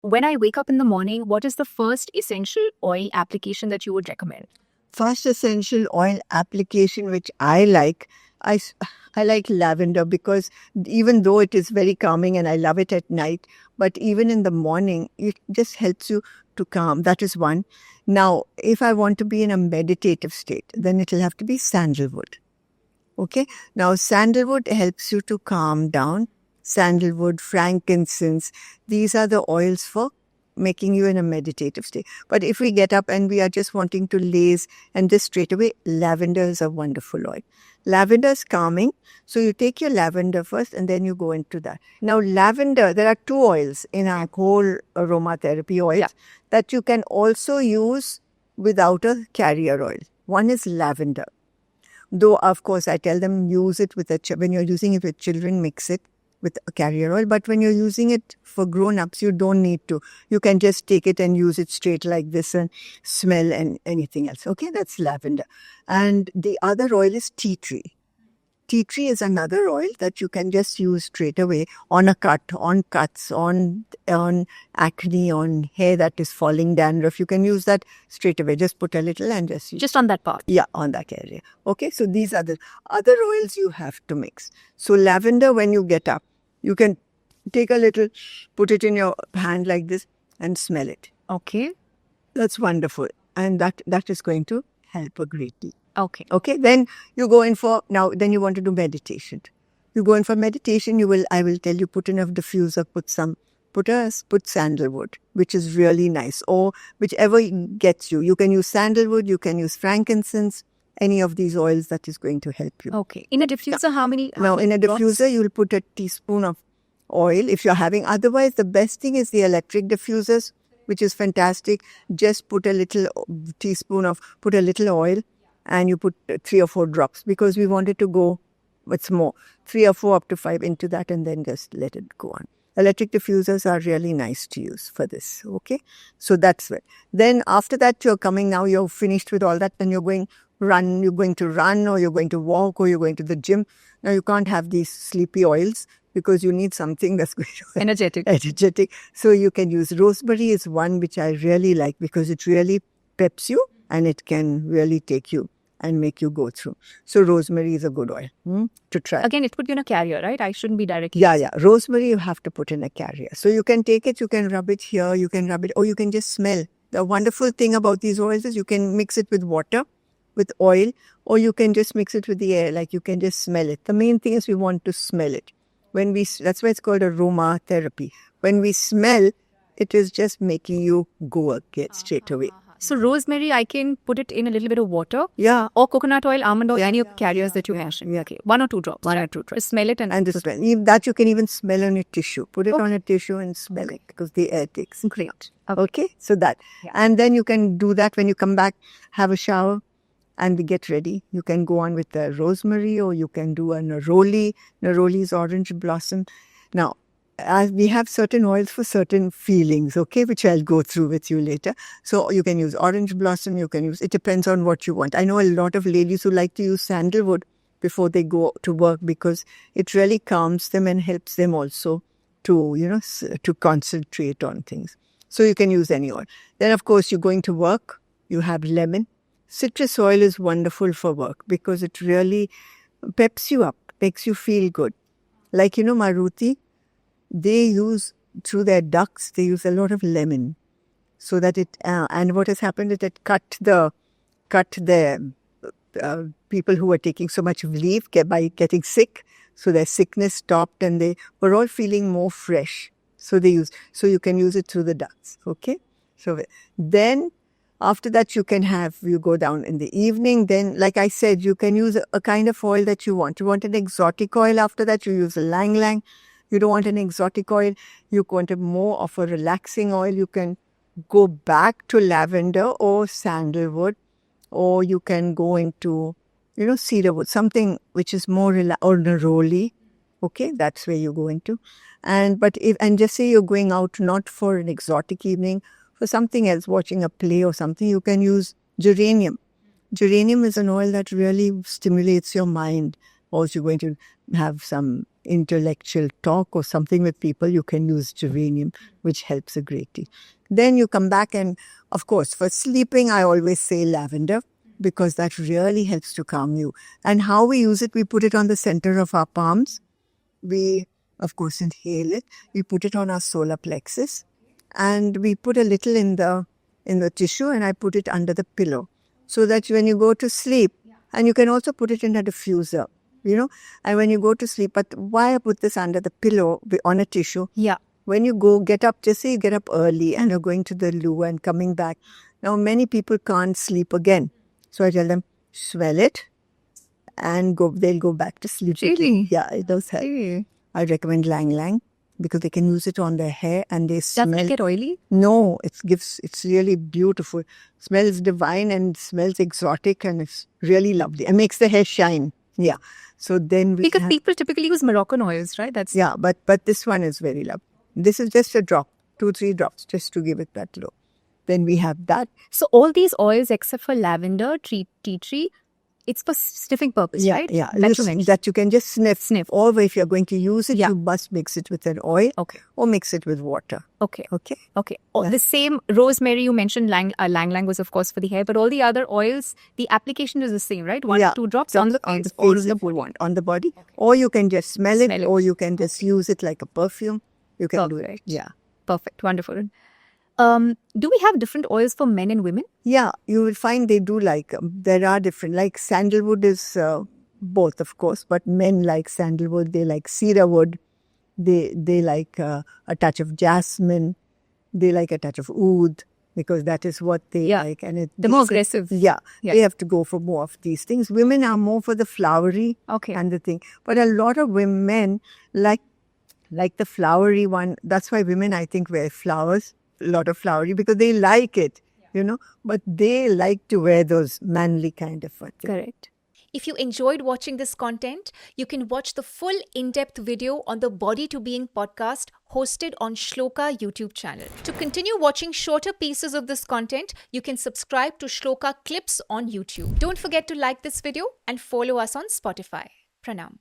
when I wake up in the morning, what is the first essential oil application that you would recommend? First essential oil application which I like, I like lavender, because even though it is very calming and I love it at night, but even in the morning, it just helps you to calm. That is one. Now, if I want to be in a meditative state, then it will have to be sandalwood. Okay. Now, sandalwood helps you to calm down. Sandalwood, frankincense, these are the oils for making you in a meditative state. But if we get up and we are just wanting to laze and just straight away, lavender is a wonderful oil. Lavender is calming. So you take your lavender first and then you go into that. Now, lavender, there are two oils in our whole aromatherapy oils that you can also use without a carrier oil. One is lavender. Though, of course, I tell them use it with when you're using it with children, mix it with a carrier oil. But when you're using it for grown-ups, you don't need to. You can just take it and use it straight like this and smell and anything else. Okay, that's lavender. And the other oil is tea tree. Tea tree is another oil that you can just use straight away on a cut, on cuts, on acne, on hair that is falling, dandruff. You can use that straight away. Just put a little and just use. Just on that part? Yeah, on that area. Okay, so these are the other oils you have to mix. So lavender, when you get up, you can take a little, put it in your hand like this and smell it. Okay. That's wonderful. And that is going to help a great deal. Okay. Okay, then you go in for, then you want to do meditation. You go in for meditation, I will tell you, put enough diffuser, put sandalwood, which is really nice, or whichever gets you. You can use sandalwood, you can use frankincense, any of these oils that is going to help you. Okay. In a diffuser, how many? Now, in a diffuser, you will put a teaspoon of oil if you're having. Otherwise, the best thing is the electric diffusers, which is fantastic. Just put a little put a little oil and you put 3 or 4 drops, because we want it to go, what's more, 3 or 4 up to 5 into that and then just let it go on. Electric diffusers are really nice to use for this. Okay. So that's it. Then after that, you're finished with all that. Then you're going to run, or you're going to walk, or you're going to the gym. Now you can't have these sleepy oils because you need something that's going to energetic. So you can use rosemary is one which I really like, because it really peps you and it can really take you and make you go through. So rosemary is a good oil to try. Again, it put you in a carrier, right? I shouldn't be directly. Yeah. Rosemary you have to put in a carrier. So you can take it, you can rub it here, you can rub it, or you can just smell. The wonderful thing about these oils is you can mix it with water, with oil, or you can just mix it with the air, like you can just smell it. The main thing is we want to smell it. That's why it's called aromatherapy. When we smell, it is just making you go again straight away. So rosemary, I can put it in a little bit of water. Yeah. Or coconut oil, almond oil, any of carriers that you have. Yeah. Okay. 1 or 2 drops. Just smell it and just smell. That you can even smell on a tissue. Put it on a tissue and smell it, because the air takes. Great. Okay. So that. Yeah. And then you can do that when you come back, have a shower and get ready. You can go on with the rosemary, or you can do a neroli. Neroli is orange blossom. Now, we have certain oils for certain feelings, okay, which I'll go through with you later. So you can use orange blossom, it depends on what you want. I know a lot of ladies who like to use sandalwood before they go to work, because it really calms them and helps them also to, to concentrate on things. So you can use any oil. Then, of course, you're going to work, you have lemon. Citrus oil is wonderful for work because it really peps you up, makes you feel good. Like, Maruti, they use, through their ducts, they use a lot of lemon, so that and what has happened is it cut the people who were taking so much leave by getting sick. So their sickness stopped and they were all feeling more fresh. So you can use it through the ducts. Okay. So then after that, you go down in the evening. Then, like I said, you can use a kind of oil that you want. You want an exotic oil. After that, you use a lang lang. You don't want an exotic oil. You want more of a relaxing oil. You can go back to lavender or sandalwood, or you can go into, cedarwood, something which is more or neroli. Okay, that's where you go into. And just say you're going out not for an exotic evening, for something else, watching a play or something, you can use geranium. Geranium is an oil that really stimulates your mind. Also, you're going to have some intellectual talk or something with people, you can use geranium, which helps a great deal. Then you come back and, of course, for sleeping, I always say lavender because that really helps to calm you. And how we use it, we put it on the center of our palms. We, of course, inhale it. We put it on our solar plexus and we put a little in the tissue and I put it under the pillow so that when you go to sleep, and you can also put it in a diffuser, and when you go to sleep, but why I put this under the pillow on a tissue? Yeah. When you get up, just say you get up early and you're going to the loo and coming back. Now, many people can't sleep again. So I tell them, smell it and they'll go back to sleep. Really? Yeah, it does help. Really? I recommend Lang Lang because they can use it on their hair and they smell. Does it get oily? No, it's really beautiful. Smells divine and smells exotic and it's really lovely. And makes the hair shine. Yeah. So then because people typically use Moroccan oils, right? Yeah, but this one is very lovely. This is just a drop, 2-3 drops, just to give it that look. Then we have that. So all these oils except for lavender, tea tree, it's for sniffing purpose, right? Yeah, that you can just sniff. Or if you're going to use it, you must mix it with an oil. Okay. Or mix it with water. Okay. Okay. Oh, the same rosemary you mentioned, Lang Lang was of course for the hair, but all the other oils, the application is the same, right? 1-2 drops on the face or the want on the body. Okay. Or you can just smell it, or you can just use it like a perfume. You can do it. Yeah. Perfect. Wonderful. Do we have different oils for men and women? Yeah, you will find they do like there are different. Like sandalwood is both, of course, but men like sandalwood. They like cedar wood. They like a touch of jasmine. They like a touch of oud because that is what they like. And they're more aggressive. Yeah, they have to go for more of these things. Women are more for the flowery and the thing. But a lot of women like the flowery one. That's why women, I think, wear flowers. A lot of flowery because they like it, but they like to wear those manly kind of things. Correct. If you enjoyed watching this content, you can watch the full in-depth video on the Body to Being podcast hosted on Shlloka YouTube channel. To continue watching shorter pieces of this content, you can subscribe to Shlloka Clips on YouTube. Don't forget to like this video and follow us on Spotify. Pranam.